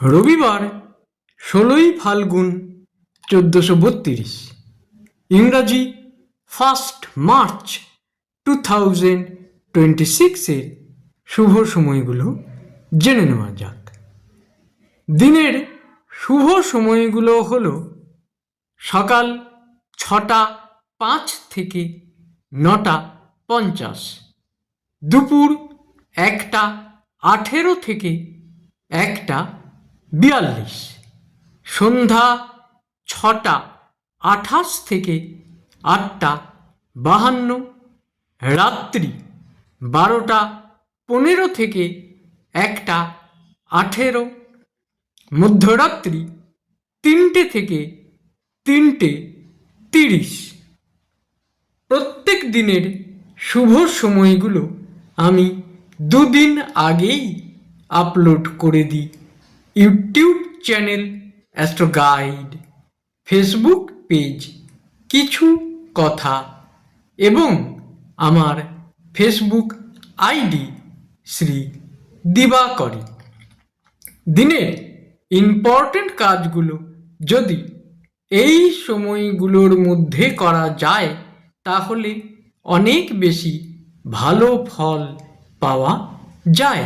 রবিবার 16ই ফাল্গুন 1432, ইংরাজি 1 মার্চ 2026 শুভ সময়গুলো জেনে নেওয়া যাক। দিনের শুভ সময়গুলো হলো সকাল 6টা 5 থেকে 9টা 50, দুপুর 1টা 18 থেকে 1টা 42, সন্ধ্যা 6টা 28 থেকে 8টা 52, রাত্রি 12টা 15 থেকে 1টা 18, মধ্যরাত্রি 3টে থেকে 3টে 30। প্রত্যেক দিনের শুভ সময়গুলো আমি দুদিন আগেই আপলোড করে দিই YouTube channel astro guide, Facebook page কিছু কথা এবং আমার ফেসবুক আইডি শ্রী দিবাকরী। দিনের ইম্পর্টেন্ট কাজগুলো যদি এই সময়গুলোর মধ্যে করা যায় তাহলে অনেক বেশি ভালো ফল পাওয়া যায়।